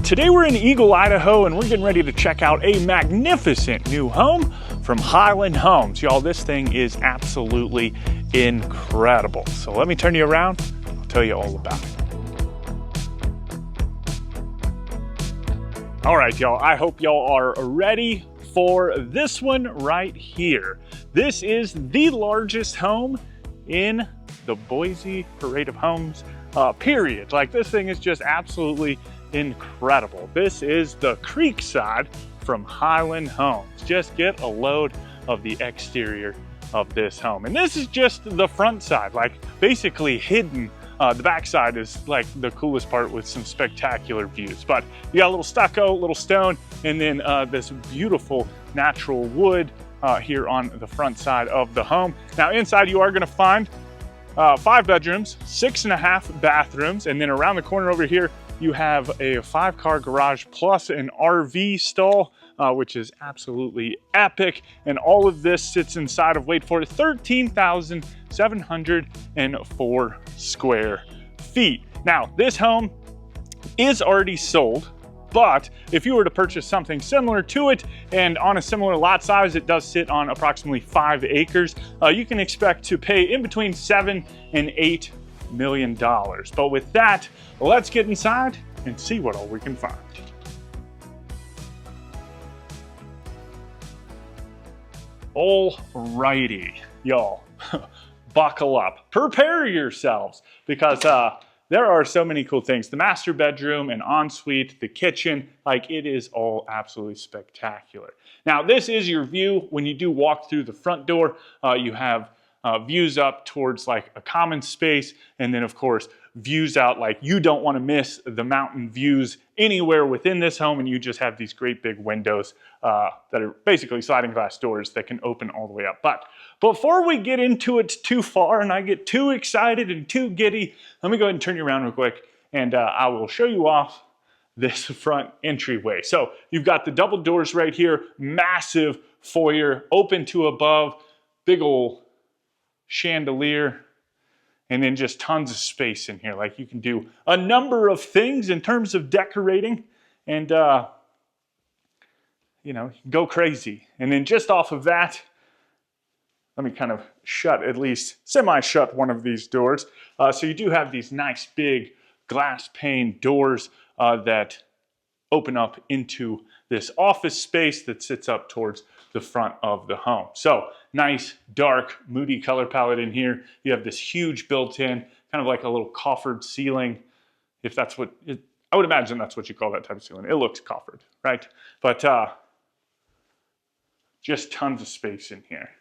Today we're in Eagle, Idaho, and we're getting ready to check out a magnificent new home from Highland Homes. Y'all, this thing is absolutely incredible. So let me turn you around, I'll tell you all about it. All right, y'all, I hope y'all are ready for this one right here. This is the largest home in the Boise Parade of Homes, period. Like, this thing is just absolutely incredible. This is the Creekside from Highland Homes. Just get a load of the exterior of this home. And this is just the front side, like basically hidden. The back side is like the coolest part with some spectacular views. But you got a little stucco, little stone, and then this beautiful natural wood here on the front side of the home. Now inside you are gonna find 5 bedrooms, 6.5 bathrooms, and then around the corner over here, you have a 5-car garage plus an RV stall, which is absolutely epic. And all of this sits inside of, wait for it, 13,704 square feet. Now, this home is already sold, but if you were to purchase something similar to it and on a similar lot size, it does sit on approximately 5 acres, you can expect to pay in between $7 and $8 million. But with that, let's get inside and see what all we can find. Alrighty, y'all, buckle up, prepare yourselves, because there are so many cool things. The master bedroom and ensuite, the kitchen, like, it is all absolutely spectacular. Now, this is your view. When you do walk through the front door, you have views up towards like a common space, and then of course views out, like, you don't want to miss the mountain views anywhere within this home, and you just have these great big windows that are basically sliding glass doors that can open all the way up. But before we get into it too far and I get too excited and too giddy, let me go ahead and turn you around real quick, and I will show you off this front entryway. So you've got the double doors right here, massive foyer, open to above, big old chandelier, and then just tons of space in here. Like, you can do a number of things in terms of decorating, and you know, go crazy. And then just off of that, let me kind of shut, at least semi-shut, one of these doors. So you do have these nice big glass pane doors that open up into this office space that sits up towards the front of the home. So nice, dark, moody color palette in here. You have this huge built-in, kind of like a little coffered ceiling, if that's what it, I would imagine that's what you call that type of ceiling. It looks coffered, right? But just tons of space in here.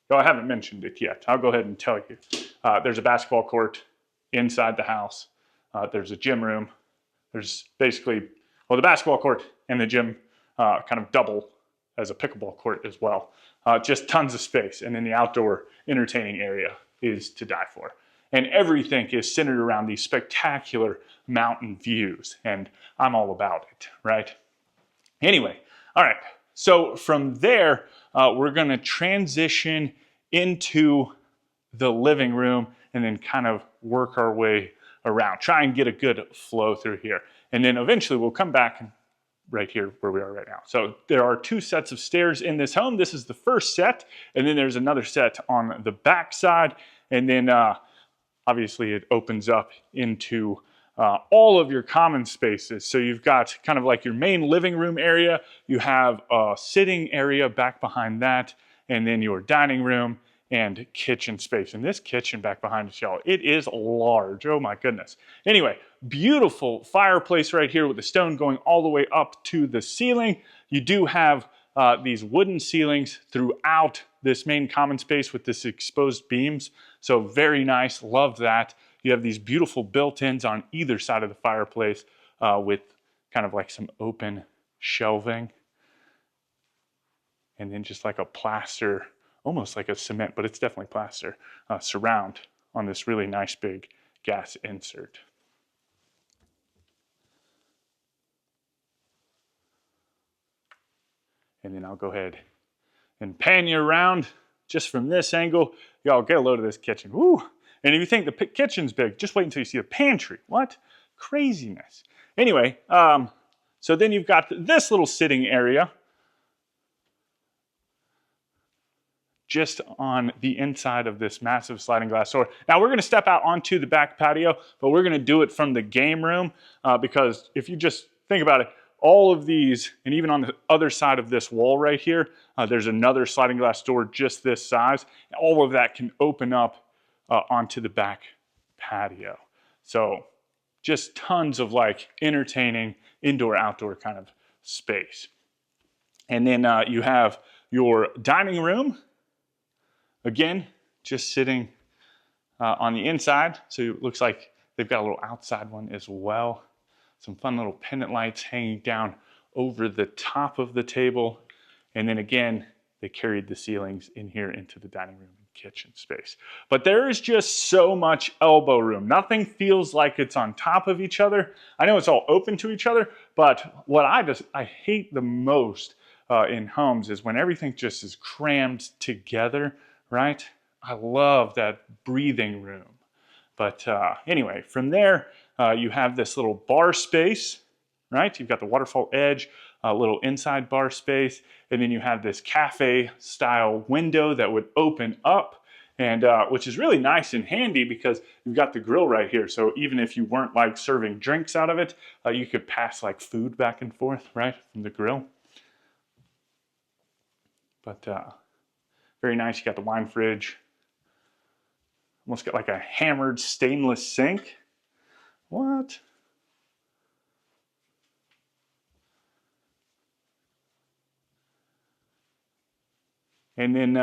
Though I haven't mentioned it yet, I'll go ahead and tell you. There's a basketball court inside the house. There's a gym room. There's basically, well, the basketball court and the gym kind of double as a pickleball court as well. Just tons of space. And then the outdoor entertaining area is to die for. And everything is centered around these spectacular mountain views. And I'm all about it, right? Anyway, all right. So from there, we're going to transition into the living room and then kind of work our way around. Try and get a good flow through here. And then eventually we'll come back and right here where we are right now. So there are 2 sets of stairs in this home. This is the first set, and then there's another set on the back side. And then obviously it opens up into all of your common spaces. So you've got kind of like your main living room area. You have a sitting area back behind that, and then your dining room and kitchen space. And this kitchen back behind us, y'all, it is large. Oh my goodness. Anyway, beautiful fireplace right here with the stone going all the way up to the ceiling. You do have these wooden ceilings throughout this main common space with this exposed beams. So very nice, love that. You have these beautiful built-ins on either side of the fireplace with kind of like some open shelving. And then just like a plaster, almost like a cement, but it's definitely plaster, surround on this really nice big gas insert. And then I'll go ahead and pan you around just from this angle. Y'all get a load of this kitchen. Woo! And if you think the kitchen's big, just wait until you see the pantry. What? Craziness. Anyway, so then you've got this little sitting area just on the inside of this massive sliding glass door. Now we're going to step out onto the back patio, but we're going to do it from the game room because if you just think about it, all of these, and even on the other side of this wall right here, there's another sliding glass door just this size. All of that can open up onto the back patio. So just tons of like entertaining indoor outdoor kind of space. And then you have your dining room. Again, just sitting on the inside. So it looks like they've got a little outside one as well. Some fun little pendant lights hanging down over the top of the table. And then again, they carried the ceilings in here into the dining room and kitchen space. But there is just so much elbow room. Nothing feels like it's on top of each other. I know it's all open to each other, but what I hate the most in homes is when everything just is crammed together. Right? I love that breathing room. But anyway, from there, you have this little bar space, right? You've got the waterfall edge, a little inside bar space, and then you have this cafe style window that would open up, and which is really nice and handy because you've got the grill right here. So even if you weren't like serving drinks out of it, you could pass like food back and forth, right, from the grill. But very nice. You got the wine fridge. Almost got like a hammered stainless sink. What? And then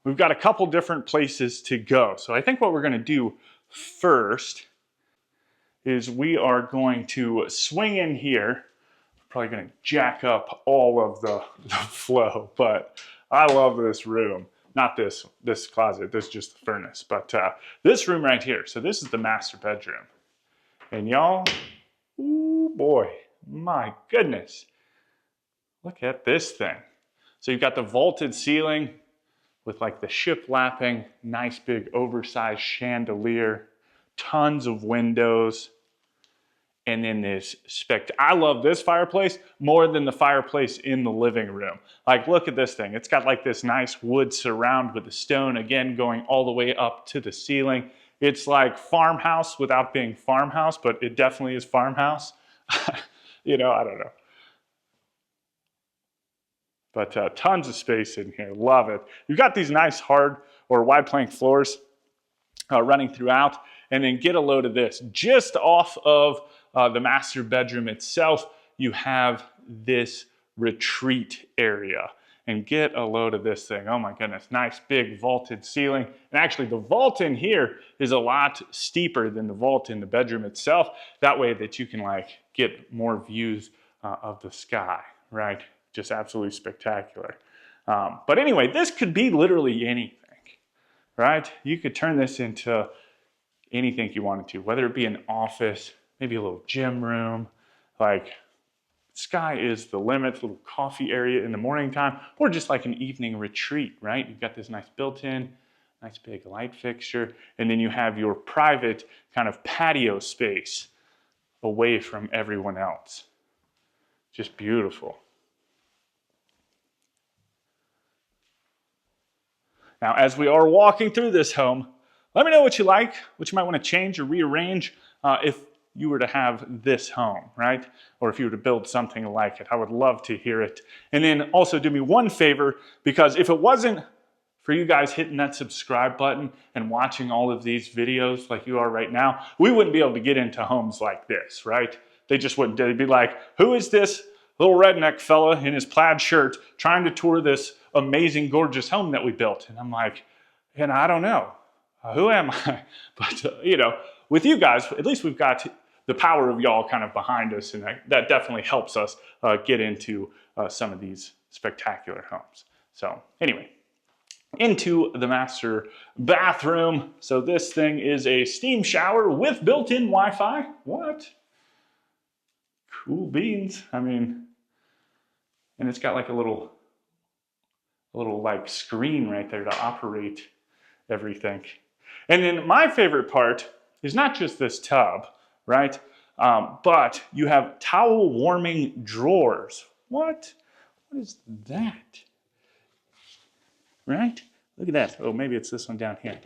we've got a couple different places to go. So I think what we're going to do first is we are going to swing in here. Probably going to jack up all of the flow, but I love this room. Not this closet, this is just the furnace, but this room right here. So this is the master bedroom. And y'all, ooh boy, my goodness. Look at this thing. So you've got the vaulted ceiling with like the shiplapping, nice big oversized chandelier, tons of windows. And then this I love this fireplace more than the fireplace in the living room. Like, look at this thing. It's got like this nice wood surround with the stone, again, going all the way up to the ceiling. It's like farmhouse without being farmhouse, but it definitely is farmhouse. You know, I don't know. But tons of space in here. Love it. You've got these nice hard or wide plank floors running throughout. And then get a load of this. Just off of the master bedroom itself, you have this retreat area. And get a load of this thing. Oh my goodness, nice big vaulted ceiling. And actually the vault in here is a lot steeper than the vault in the bedroom itself. That way that you can like get more views of the sky, right? Just absolutely spectacular. But anyway, this could be literally anything, right? You could turn this into anything you wanted to, whether it be an office, maybe a little gym room, like sky is the limit, little coffee area in the morning time, or just like an evening retreat, right? You've got this nice built-in, nice big light fixture, and then you have your private kind of patio space away from everyone else. Just beautiful. Now, as we are walking through this home, let me know what you like, what you might want to change or rearrange if you were to have this home, right? Or if you were to build something like it. I would love to hear it. And then also do me one favor, because if it wasn't for you guys hitting that subscribe button and watching all of these videos like you are right now, we wouldn't be able to get into homes like this, right? They just wouldn't. They'd be like, who is this little redneck fella in his plaid shirt trying to tour this amazing, gorgeous home that we built? And I'm like, and I don't know. Who am I? But, you know, with you guys, at least we've got the power of y'all kind of behind us, and that definitely helps us get into some of these spectacular homes. So anyway, into the master bathroom. So this thing is a steam shower with built-in Wi-Fi. What? Cool beans. I mean, and it's got like a little like screen right there to operate everything. And then my favorite part is not just this tub, right? But you have towel warming drawers. What? What is that? Right? Look at that. Oh, maybe it's this one down here.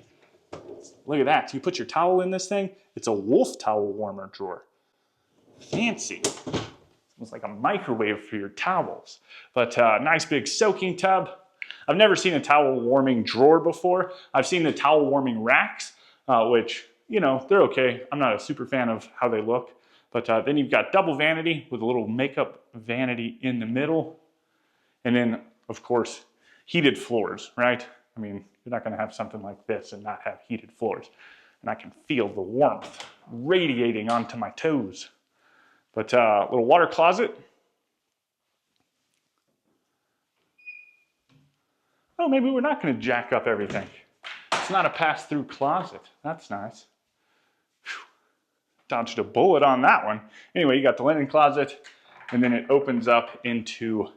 Look at that. You put your towel in this thing, it's a wolf towel warmer drawer. Fancy. It's like a microwave for your towels. But nice big soaking tub. I've never seen a towel warming drawer before. I've seen the towel warming racks, which, you know, they're okay. I'm not a super fan of how they look. But then you've got double vanity with a little makeup vanity in the middle. And then, of course, heated floors, right? I mean, you're not going to have something like this and not have heated floors. And I can feel the warmth radiating onto my toes. But little water closet. Oh, maybe we're not going to jack up everything. It's not a pass-through closet. That's nice. Whew. Dodged a bullet on that one. Anyway, you got the linen closet, and then it opens up into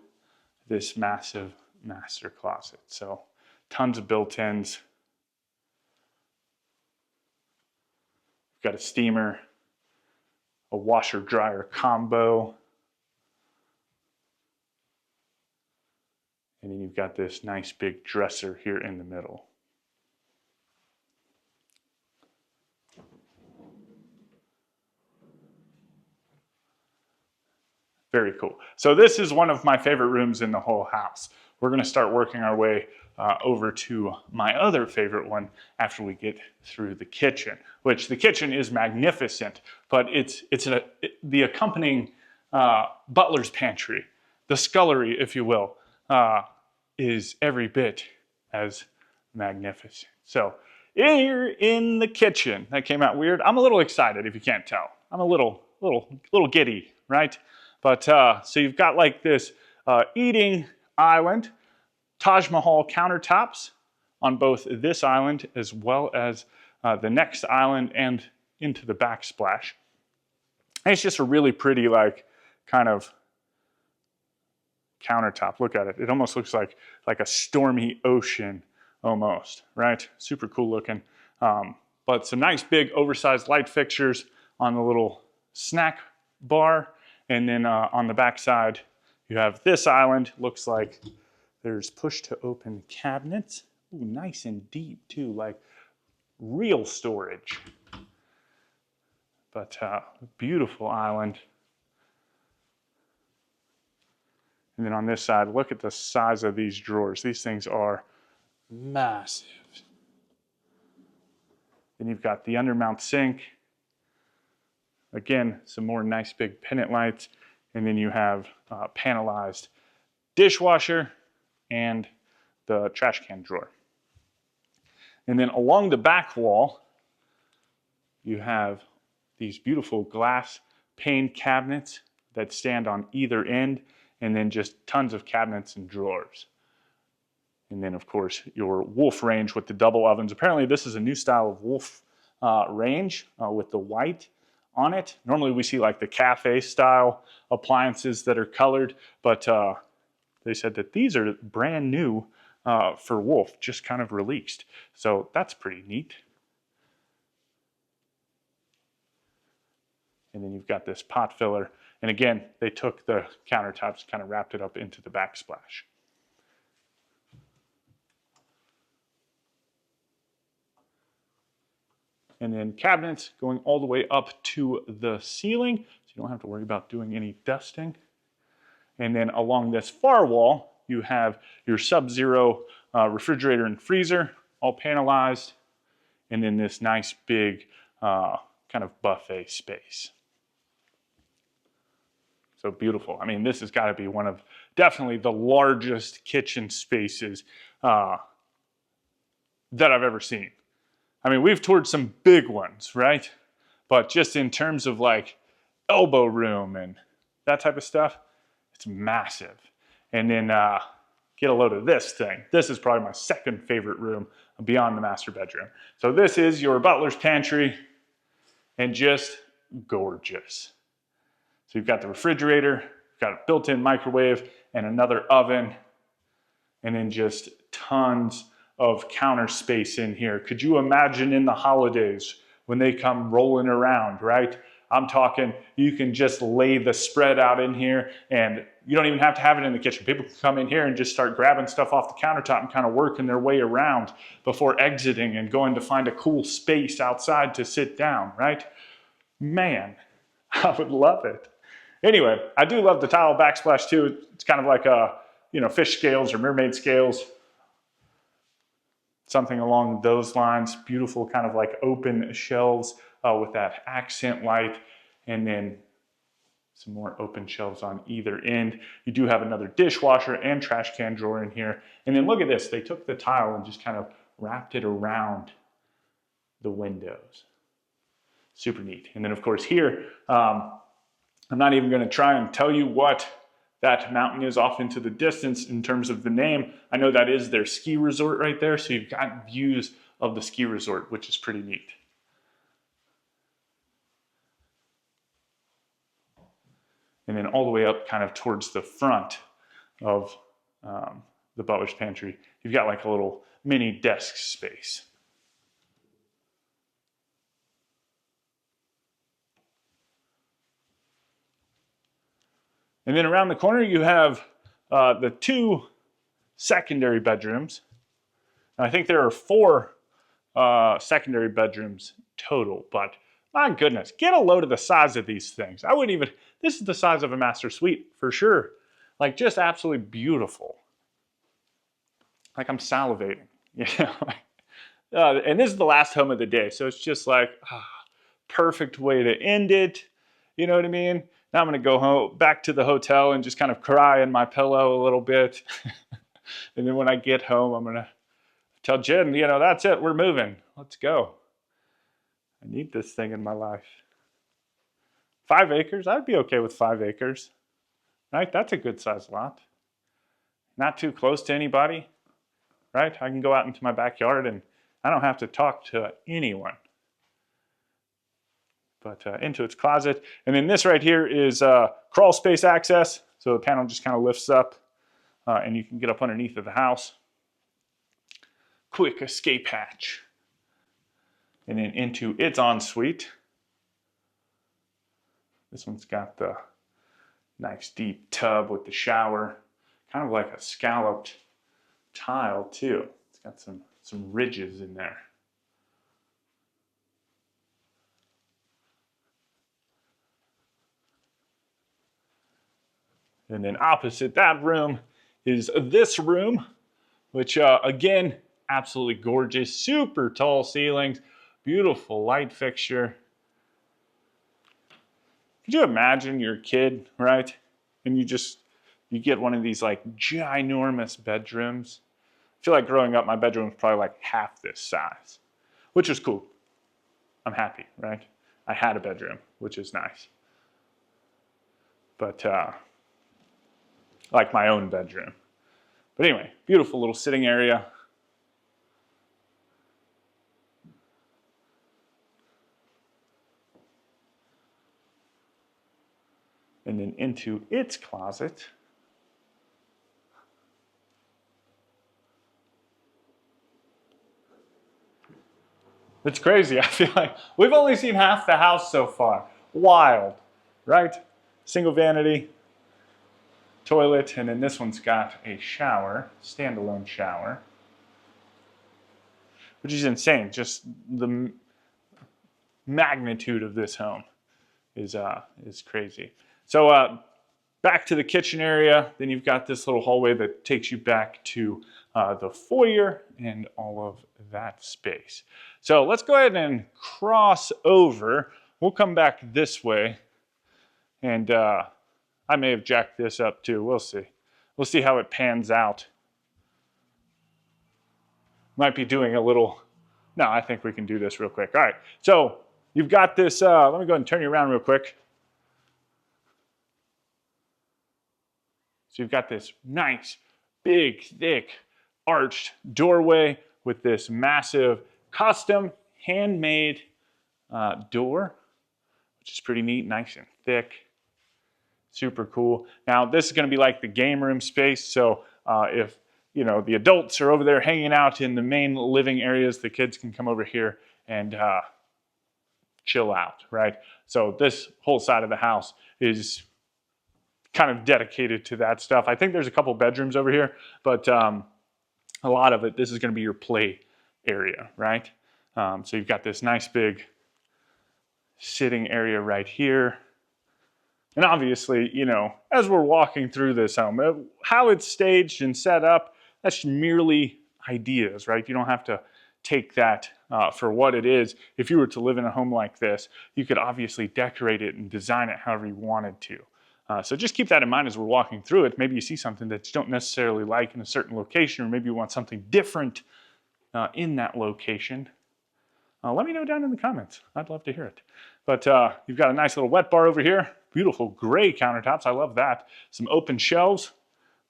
this massive master closet. So tons of built-ins. We've got a steamer, a washer-dryer combo. And then you've got this nice big dresser here in the middle. Very cool. So this is one of my favorite rooms in the whole house. We're going to start working our way over to my other favorite one after we get through the kitchen, which the kitchen is magnificent, but it's the accompanying butler's pantry, the scullery, if you will, is every bit as magnificent. So here in the kitchen, that came out weird. I'm a little excited if you can't tell. I'm a little giddy, right? But so you've got like this eating island, Taj Mahal countertops on both this island as well as the next island and into the backsplash. And it's just a really pretty like kind of countertop. Look at it. It almost looks like a stormy ocean almost, right? Super cool looking. But some nice big oversized light fixtures on the little snack bar. And then on the back side, you have this island. Looks like there's push to open cabinets. Ooh, nice and deep too, like real storage. But beautiful island. And then on this side, look at the size of these drawers. These things are massive. Then you've got the undermount sink. Again, some more nice big pendant lights. And then you have panelized dishwasher and the trash can drawer. And then along the back wall, you have these beautiful glass pane cabinets that stand on either end, and then just tons of cabinets and drawers. And then, of course, your Wolf range with the double ovens. Apparently, this is a new style of Wolf range with the white on it. Normally, we see like the cafe style appliances that are colored, but they said that these are brand new for Wolf, just kind of released. So that's pretty neat. And then you've got this pot filler. And again, they took the countertops, kind of wrapped it up into the backsplash. And then cabinets going all the way up to the ceiling, so you don't have to worry about doing any dusting. And then along this far wall, you have your Sub-Zero refrigerator and freezer, all panelized. And then this nice big kind of buffet space. So beautiful. I mean, this has got to be one of definitely the largest kitchen spaces that I've ever seen. I mean, we've toured some big ones, right? But just in terms of like elbow room and that type of stuff, it's massive. And then get a load of this thing. This is probably my second favorite room beyond the master bedroom. So this is your butler's pantry and just gorgeous. So you've got the refrigerator, you've got a built-in microwave and another oven, and then just tons of counter space in here. Could you imagine in the holidays when they come rolling around, right? I'm talking, you can just lay the spread out in here, and you don't even have to have it in the kitchen. People can come in here and just start grabbing stuff off the countertop and kind of working their way around before exiting and going to find a cool space outside to sit down, right? Man, I would love it. Anyway, I do love the tile backsplash too. It's kind of like fish scales or mermaid scales. Something along those lines. Beautiful kind of like open shelves with that accent light, and then some more open shelves on either end. You do have another dishwasher and trash can drawer in here. And then look at this. They took the tile and just kind of wrapped it around the windows. Super neat. And then of course here, I'm not even going to try and tell you what that mountain is off into the distance in terms of the name. I know that is their ski resort right there. So you've got views of the ski resort, which is pretty neat. And then all the way up kind of towards the front of the butler's pantry, you've got like a little mini desk space. And then around the corner, you have the 2 secondary bedrooms. And I think there are 4 secondary bedrooms total, but my goodness, get a load of the size of these things. I wouldn't even, this is the size of a master suite for sure. Like just absolutely beautiful. Like I'm salivating, you know. And this is the last home of the day. So it's just like, perfect way to end it. You know what I mean? Now I'm going to go home, back to the hotel and just kind of cry in my pillow a little bit. And then when I get home, I'm going to tell Jen, you know, that's it. We're moving. Let's go. I need this thing in my life. 5 acres? I'd be okay with 5 acres. Right? That's a good sized lot. Not too close to anybody. Right? I can go out into my backyard and I don't have to talk to anyone. But into its closet. And then this right here is crawl space access. So the panel just kind of lifts up and you can get up underneath of the house. Quick escape hatch. And then into its ensuite. This one's got the nice deep tub with the shower. Kind of like a scalloped tile too. It's got some ridges in there. And then opposite that room is this room, which again, absolutely gorgeous, super tall ceilings, beautiful light fixture. Could you imagine you're a kid, right? And you get one of these like ginormous bedrooms. I feel like growing up, my bedroom was probably like half this size, which was cool. I'm happy, right? I had a bedroom, which is nice. But like my own bedroom. But anyway, beautiful little sitting area. And then into its closet. It's crazy. I feel like we've only seen half the house so far. Wild, right? Single vanity. Toilet, and then this one's got a shower, standalone shower, which is insane. Just the magnitude of this home is crazy. So back to the kitchen area, then you've got this little hallway that takes you back to the foyer and all of that space. So let's go ahead and cross over. We'll come back this way, and I may have jacked this up too. We'll see. We'll see how it pans out. Might be doing a little... No, I think we can do this real quick. All right. So you've got this... let me go ahead and turn you around real quick. So you've got this nice, big, thick, arched doorway with this massive, custom, handmade door, which is pretty neat, nice and thick. Super cool. Now this is going to be like the game room space. So if the adults are over there hanging out in the main living areas, the kids can come over here and chill out, right? So this whole side of the house is kind of dedicated to that stuff. I think there's a couple bedrooms over here, but a lot of it, this is going to be your play area, right? So you've got this nice big sitting area right here. And obviously, you know, as we're walking through this home, how it's staged and set up, that's merely ideas, right? You don't have to take that for what it is. If you were to live in a home like this, you could obviously decorate it and design it however you wanted to. So just keep that in mind as we're walking through it. Maybe you see something that you don't necessarily like in a certain location, or maybe you want something different in that location. Let me know down in the comments. I'd love to hear it. But you've got a nice little wet bar over here. Beautiful gray countertops. I love that. Some open shelves,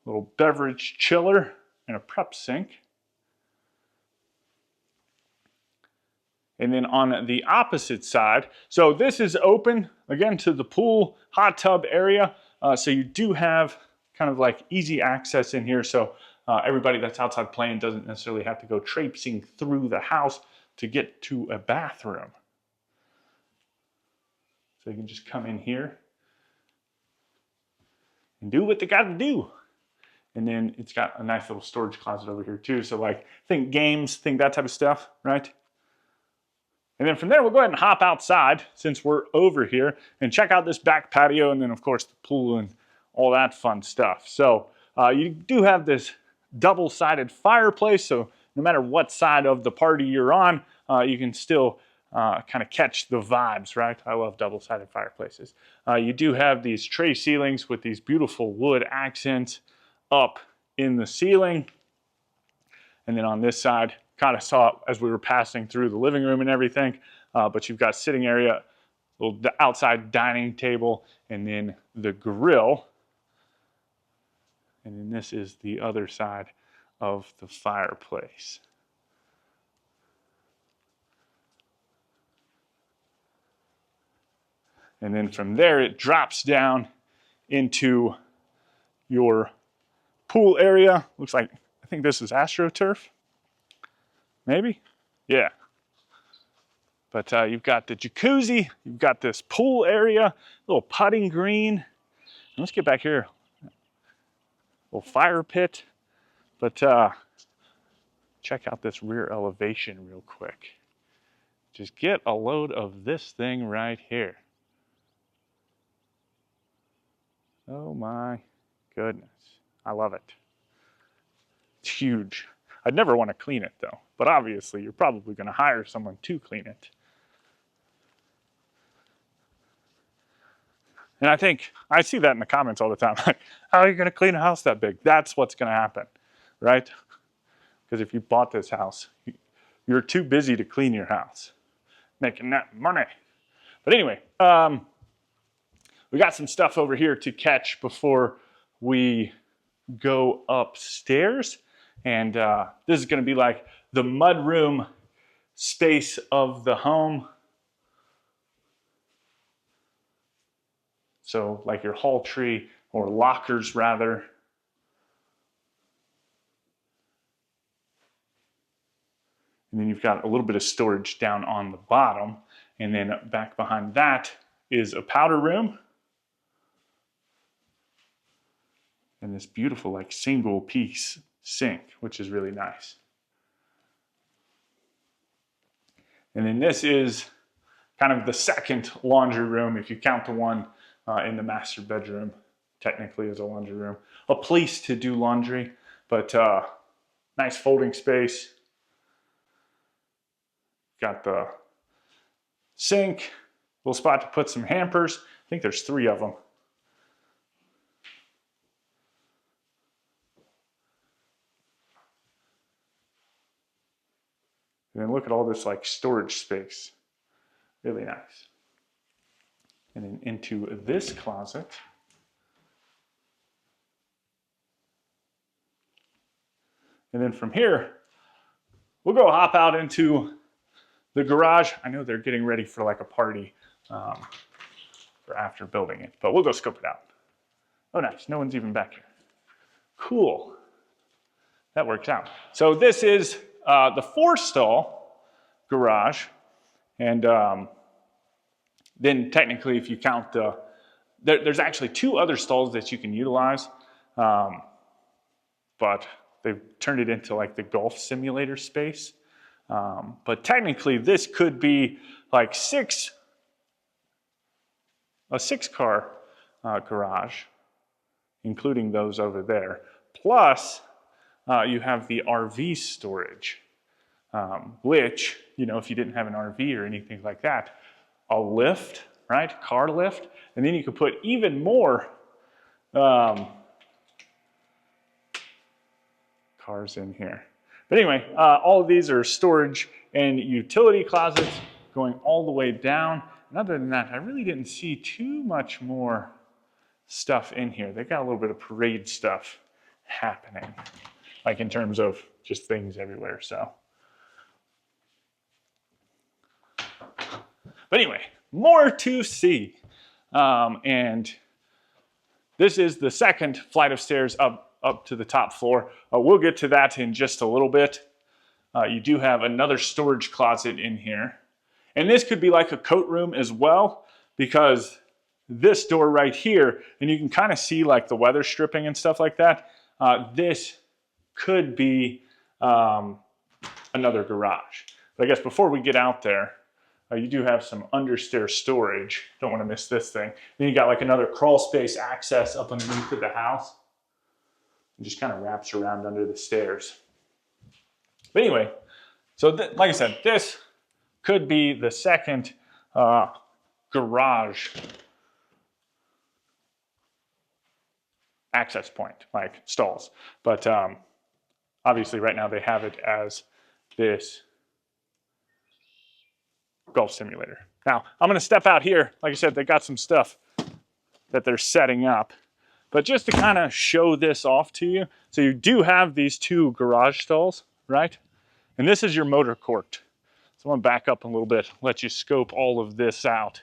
a little beverage chiller, and a prep sink. And then on the opposite side, so this is open, again, to the pool, hot tub area. So you do have kind of like easy access in here. So everybody that's outside playing doesn't necessarily have to go traipsing through the house to get to a bathroom. So you can just come in here and do what they got to do. And then it's got a nice little storage closet over here too. So like, think games, think that type of stuff, right? And then from there, we'll go ahead and hop outside since we're over here and check out this back patio, and then of course the pool and all that fun stuff. So you do have this double-sided fireplace, so no matter what side of the party you're on, you can still kind of catch the vibes, right? I love double-sided fireplaces. You do have these tray ceilings with these beautiful wood accents up in the ceiling. And then on this side, kind of saw it as we were passing through the living room and everything, but you've got sitting area, little outside dining table, and then the grill. And then this is the other side of the fireplace. And then from there, it drops down into your pool area. Looks like, I think this is AstroTurf. Maybe? Yeah. But you've got the jacuzzi, you've got this pool area, little putting green. And let's get back here. Little fire pit. But check out this rear elevation real quick. Just get a load of this thing right here. Oh my goodness. I love it. It's huge. I'd never want to clean it though, but obviously you're probably going to hire someone to clean it. And I think, I see that in the comments all the time, like, how are you going to clean a house that big? That's what's going to happen, right? Because if you bought this house, you're too busy to clean your house, making that money. But anyway, we got some stuff over here to catch before we go upstairs. And this is going to be like the mudroom space of the home. So like your hall tree, or lockers rather. And then you've got a little bit of storage down on the bottom. And then back behind that is a powder room. And this beautiful like single piece sink, which is really nice. And then this is kind of the second laundry room, if you count the one in the master bedroom, technically as a laundry room. A place to do laundry, but nice folding space. Got the sink, little spot to put some hampers. I think there's 3 of them. And then look at all this like storage space. Really nice. And then into this closet. And then from here, we'll go hop out into the garage. I know they're getting ready for like a party for after building it, but we'll go scope it out. Oh, nice. No one's even back here. Cool. That works out. So this is the 4-stall garage. And Then technically, if you count there's actually 2 other stalls that you can utilize, but they've turned it into like the golf simulator space. But technically, this could be like a 6-car garage, including those over there. Plus, you have the RV storage, which, you know, if you didn't have an RV or anything like that, a lift, right? Car lift. And then you could put even more cars in here. But anyway, all of these are storage and utility closets going all the way down. And other than that, I really didn't see too much more stuff in here. They got a little bit of parade stuff happening, like in terms of just things everywhere. So, but anyway, more to see. And this is the second flight of stairs up to the top floor. We'll get to that in just a little bit. You do have another storage closet in here. And this could be like a coat room as well, because this door right here, and you can kind of see like the weather stripping and stuff like that. This could be another garage. But I guess before we get out there, you do have some understairs storage. Don't want to miss this thing. Then you got like another crawl space access up underneath of the house. It just kind of wraps around under the stairs. But anyway, so like I said, this could be the second garage access point, like stalls. But obviously right now they have it as this golf simulator. Now, I'm going to step out here. Like I said, they got some stuff that they're setting up. But just to kind of show this off to you, so you do have these 2 garage stalls, right? And this is your motor court. So I'm going to back up a little bit, let you scope all of this out.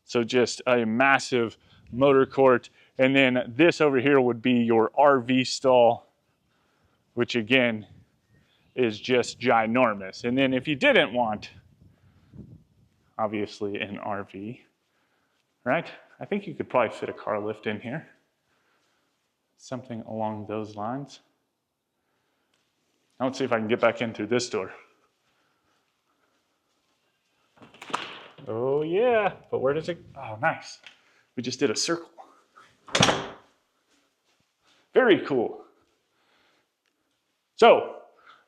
So just a massive motor court. And then this over here would be your RV stall, which again is just ginormous. And then if you didn't want, obviously, an RV, right? I think you could probably fit a car lift in here. Something along those lines. Now let's see if I can get back in through this door. Oh yeah, but where does it, oh nice. We just did a circle. Very cool. So,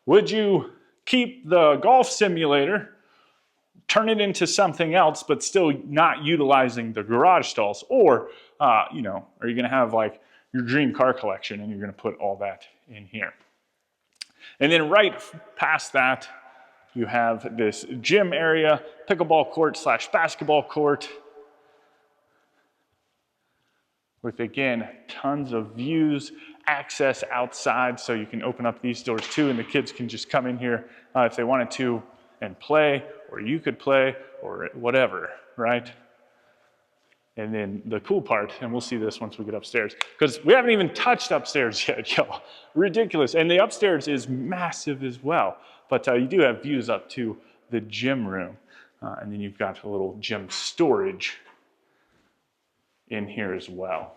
would you keep the golf simulator, turn it into something else, but still not utilizing the garage stalls? Or, you know, are you going to have like your dream car collection and you're going to put all that in here? And then right past that, you have this gym area, pickleball court / basketball court, with again, tons of views, access outside, so you can open up these doors too, and the kids can just come in here if they wanted to and play, or you could play, or whatever, right? And then the cool part, and we'll see this once we get upstairs, because we haven't even touched upstairs yet, y'all. Ridiculous. And the upstairs is massive as well, but you do have views up to the gym room, and then you've got a little gym storage in here as well.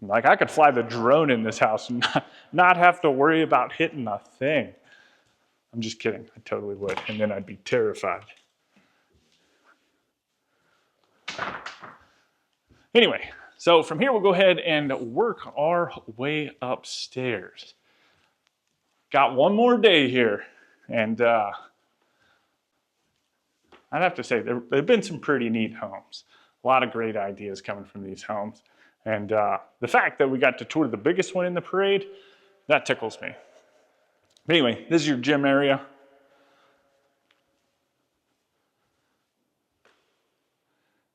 Like, I could fly the drone in this house and not have to worry about hitting a thing. I'm just kidding. I totally would. And then I'd be terrified. Anyway, so from here we'll go ahead and work our way upstairs. Got one more day here. And I'd have to say, there have been some pretty neat homes. A lot of great ideas coming from these homes. And the fact that we got to tour the biggest one in the parade, that tickles me. But anyway, this is your gym area.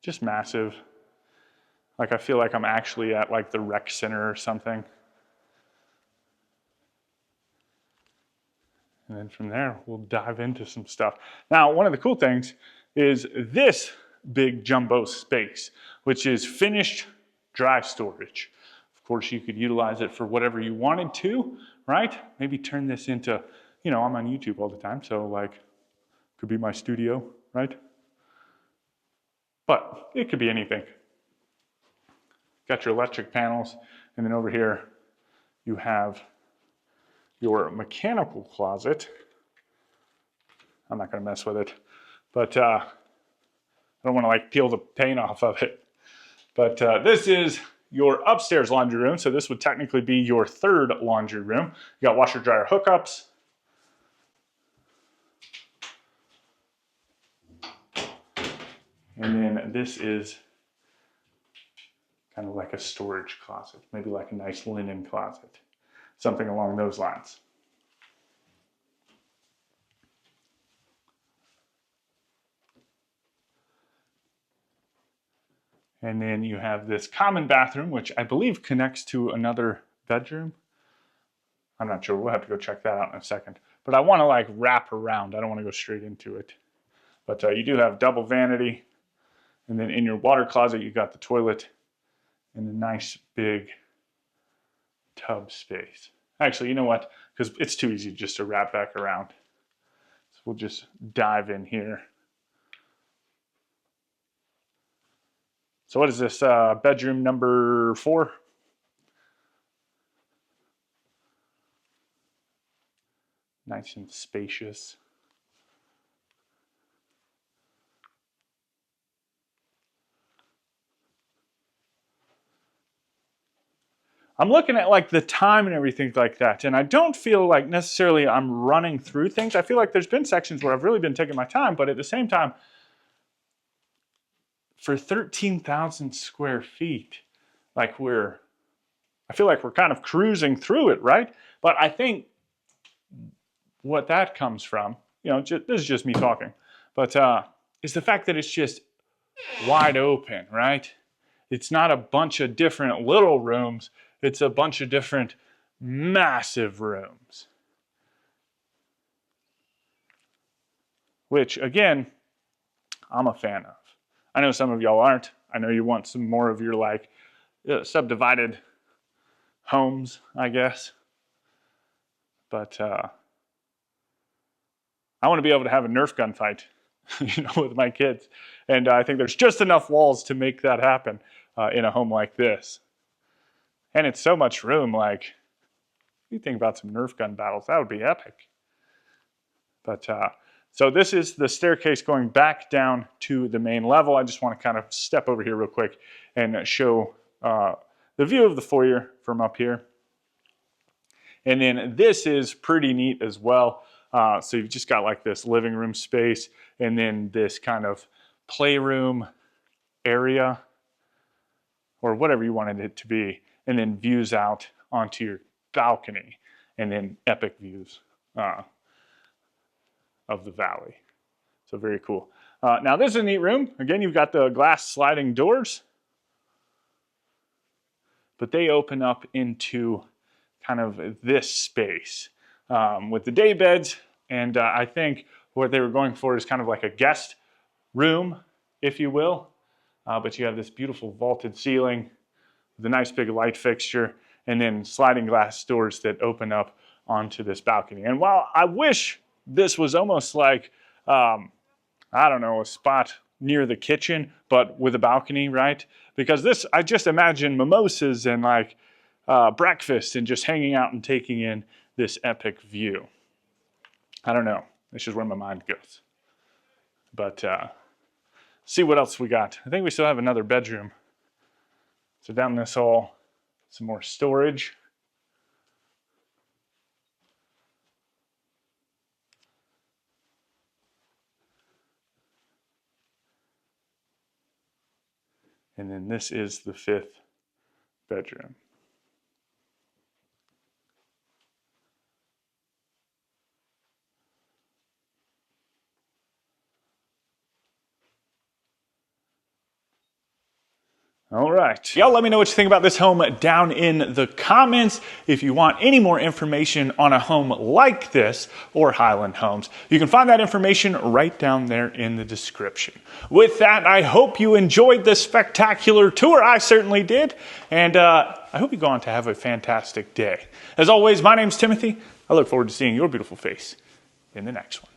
Just massive. Like, I feel like I'm actually at like the rec center or something. And then from there, we'll dive into some stuff. Now, one of the cool things is this big jumbo space, which is finished dry storage. Of course, you could utilize it for whatever you wanted to, right? Maybe turn this into, you know, I'm on YouTube all the time, so like, could be my studio, right? But it could be anything. Got your electric panels, and then over here, you have your mechanical closet. I'm not gonna mess with it, but I don't wanna like peel the paint off of it. But this is your upstairs laundry room. So this would technically be your third laundry room. You got washer dryer hookups. And then this is kind of like a storage closet, maybe like a nice linen closet, something along those lines. And then you have this common bathroom, which I believe connects to another bedroom. I'm not sure, we'll have to go check that out in a second. But I wanna like wrap around, I don't wanna go straight into it. But you do have double vanity. And then in your water closet, you got the toilet and a nice big tub space. Actually, you know what? Because it's too easy just to wrap back around. So we'll just dive in here. So what is this, bedroom number 4? Nice and spacious. I'm looking at like the time and everything like that, and I don't feel like necessarily I'm running through things. I feel like there's been sections where I've really been taking my time, but at the same time, for 13,000 square feet, like I feel like we're kind of cruising through it, right? But I think what that comes from, you know, this is just me talking, but is the fact that it's just wide open, right? It's not a bunch of different little rooms. It's a bunch of different massive rooms. Which, again, I'm a fan of. I know some of y'all aren't. I know you want some more of your like subdivided homes, I guess. But I want to be able to have a Nerf gun fight, you know, with my kids. And I think there's just enough walls to make that happen in a home like this. And it's so much room, like, you think about some Nerf gun battles, that would be epic. But so this is the staircase going back down to the main level. I just want to kind of step over here real quick and show the view of the foyer from up here. And then this is pretty neat as well. So you've just got like this living room space and then this kind of playroom area or whatever you wanted it to be, and then views out onto your balcony and then epic views of the valley. So very cool. Now this is a neat room. Again, you've got the glass sliding doors, but they open up into kind of this space with the day beds. And I think what they were going for is kind of like a guest room, if you will. But you have this beautiful vaulted ceiling with a nice big light fixture and then sliding glass doors that open up onto this balcony. And while I wish this was almost like, I don't know, a spot near the kitchen, but with a balcony, right? Because this, I just imagine mimosas and like breakfast and just hanging out and taking in this epic view. I don't know. This is where my mind goes. But see what else we got. I think we still have another bedroom. So down this hall, some more storage. And then this is the 5th bedroom. All right. Y'all let me know what you think about this home down in the comments. If you want any more information on a home like this or Highland Homes, you can find that information right down there in the description. With that, I hope you enjoyed this spectacular tour. I certainly did. And I hope you go on to have a fantastic day. As always, my name's Timothy. I look forward to seeing your beautiful face in the next one.